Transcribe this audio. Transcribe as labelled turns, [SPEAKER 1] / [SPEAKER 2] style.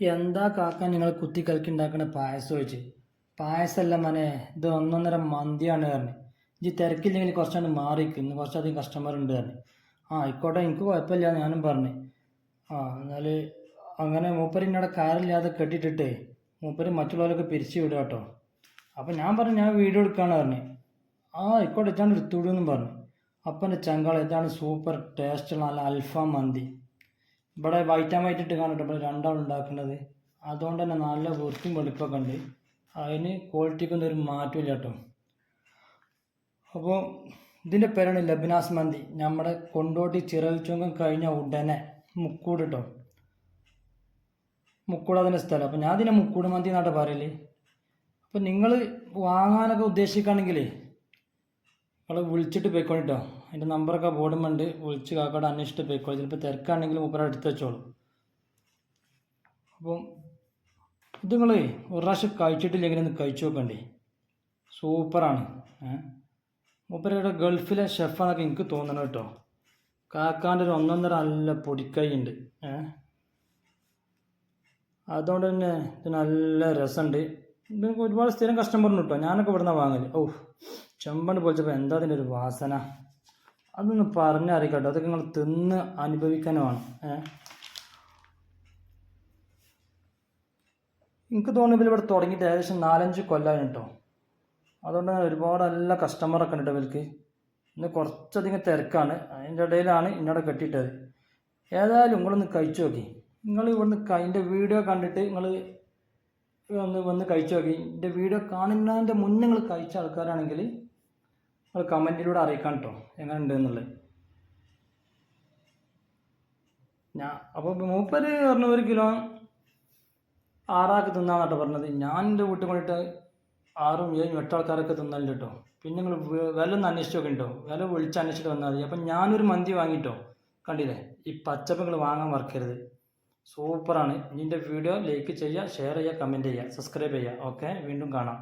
[SPEAKER 1] എന്താ കാക്ക നിങ്ങൾ കുത്തിക്കലക്കി ഉണ്ടാക്കണ പായസം വെച്ച്? പായസമല്ല മനെ, ഇത് ഒന്നൊന്നര മന്തിയാണ് പറഞ്ഞു. ഇജ്ജ് തിരക്കില്ലെങ്കിൽ കുറച്ചാണ്ട് മാറിക്ക്, ഇന്ന് കുറച്ചധികം കസ്റ്റമർ ഉണ്ട് പറഞ്ഞു. ആ ആയിക്കോട്ടെ, എനിക്ക് കുഴപ്പമില്ല ഞാനും പറഞ്ഞു. എന്നാൽ അങ്ങനെ മൂപ്പര് എന്നോട് കാറില്ലാതെ കെട്ടിയിട്ടിട്ടേ മൂപ്പര് മറ്റുള്ളവരൊക്കെ പിരിച്ചു വിടുക കേട്ടോ. അപ്പം ഞാൻ പറഞ്ഞു ഞാൻ വീഡിയോ എടുക്കുകയാണ് പറഞ്ഞു. ആയിക്കോട്ടെ ഇച്ചാണ്ട് എടുത്തുവിടുമെന്നും പറഞ്ഞു. അപ്പം എൻ്റെ ചങ്കാള ഇതാണ് സൂപ്പർ ടേസ്റ്റുള്ള നല്ല അൽഫാം മന്തി. ഇവിടെ വൈറ്റ് ആൻഡ് വൈറ്റ് ഇട്ട് കാണിട്ട് ഇവിടെ രണ്ടാളുണ്ടാക്കുന്നത്. അതുകൊണ്ട് തന്നെ നല്ല വൃത്തിയും വെളുപ്പൊക്കെ ഉണ്ട്. അതിന് ക്വാളിറ്റിക്കൊന്നും ഒരു മാറ്റമില്ല കേട്ടോ. അപ്പോൾ ഇതിൻ്റെ പേരാണ് ലബനാസ് മന്തി. നമ്മുടെ കൊണ്ടോട്ടി ചിറവിച്ചുങ്കം കഴിഞ്ഞ ഉടനെ മുക്കൂട് കേട്ടോ. മുക്കൂട് അതിൻ്റെ സ്ഥലം. അപ്പോൾ ഞാൻ ഇതിനെ മുക്കൂട് മന്തി എന്നാട്ട് പറയല്. അപ്പോൾ നിങ്ങൾ വാങ്ങാനൊക്കെ ഉദ്ദേശിക്കുകയാണെങ്കിലേ നിങ്ങൾ വിളിച്ചിട്ട് പോയിക്കോളൂ കേട്ടോ. അതിൻ്റെ നമ്പറൊക്കെ ബോർഡുമുണ്ട്. വിളിച്ച് കാക്കോട് അന്വേഷിച്ചിട്ട് പോയിക്കോളൂ. ചിലപ്പോൾ തിരക്കാണെങ്കിൽ മൂപ്പര എടുത്ത് വെച്ചോളൂ. അപ്പം ഇത് നിങ്ങൾ ഒരു പ്രാവശ്യം കഴിച്ചിട്ടില്ലെങ്കിൽ ഒന്ന് കഴിച്ചു നോക്കണ്ടേ. സൂപ്പറാണ്. മൂപ്പരയുടെ ഗൾഫിലെ ഷെഫാന്നൊക്കെ എനിക്ക് തോന്നണം കേട്ടോ. കാക്കാൻ്റെ ഒരു ഒന്നൊന്നര നല്ല പൊടിക്കൈ ഉണ്ട്. അതുകൊണ്ട് തന്നെ ഇത് നല്ല രസമുണ്ട്. ഇതിനൊക്കെ ഒരുപാട് സ്ഥിരം കസ്റ്റമറിന് കേട്ടോ. ഞാനൊക്കെ ഇവിടെ നിന്നാണ് വാങ്ങൽ. ചെമ്പണ്ട് പൊളിച്ചപ്പോൾ എന്താ അതിൻ്റെ ഒരു വാസന, അതൊന്ന് പറഞ്ഞറിയിക്കട്ടോ. അതൊക്കെ നിങ്ങൾ തിന്ന് അനുഭവിക്കാനുമാണ്. എനിക്ക് തോന്നുന്നു ഇവിടെ തുടങ്ങിയിട്ട് ഏകദേശം 4-5 കൊല്ലമായി കേട്ടോ. അതുകൊണ്ട് ഒരുപാട് നല്ല കസ്റ്റമറൊക്കെ ഉണ്ട് ഇവർക്ക്. ഇന്ന് കുറച്ചധികം തിരക്കാണ്. അതിൻ്റെ ഇടയിലാണ് ഇന്നോടെ കെട്ടിയിട്ടത്. ഏതായാലും നിങ്ങളൊന്ന് കഴിച്ചു നോക്കി. നിങ്ങൾ ഇവിടുന്ന് അതിൻ്റെ വീഡിയോ കണ്ടിട്ട് നിങ്ങൾ വന്ന് കഴിച്ചു നോക്കി. എൻ്റെ വീഡിയോ കാണുന്നതിൻ്റെ മുന്നേ നിങ്ങൾ കഴിച്ച ആൾക്കാരാണെങ്കിൽ നിങ്ങൾ കമൻറ്റിലൂടെ അറിയിക്കാം കേട്ടോ എങ്ങനെ ഉണ്ട് എന്നുള്ളത്. അപ്പോൾ മൂപ്പര് പറഞ്ഞ 1 കിലോ 6 ആൾക്ക് തിന്നാന്നാട്ടോ പറഞ്ഞത്. ഞാൻ എൻ്റെ വീട്ടിൽ കൊണ്ടിട്ട് 6, 7, 8 ആൾക്കാരൊക്കെ തിന്നലുണ്ട് കേട്ടോ. പിന്നെ നിങ്ങൾ വില ഒന്ന് അന്വേഷിച്ച് നോക്കി കേട്ടോ. വില വിളിച്ച് അന്വേഷിച്ചിട്ട് വന്നാൽ മതി. അപ്പം ഞാനൊരു മന്തി വാങ്ങിയിട്ടോ. കണ്ടില്ലേ, ഈ പച്ചപ്പ് നിങ്ങൾ വാങ്ങാൻ മറക്കരുത്. സൂപ്പറാണ്. ഇതിൻ്റെ വീഡിയോ ലൈക്ക് ചെയ്യുക, ഷെയർ ചെയ്യുക, കമൻറ്റ് ചെയ്യുക, സബ്സ്ക്രൈബ് ചെയ്യുക. ഓക്കെ, വീണ്ടും കാണാം.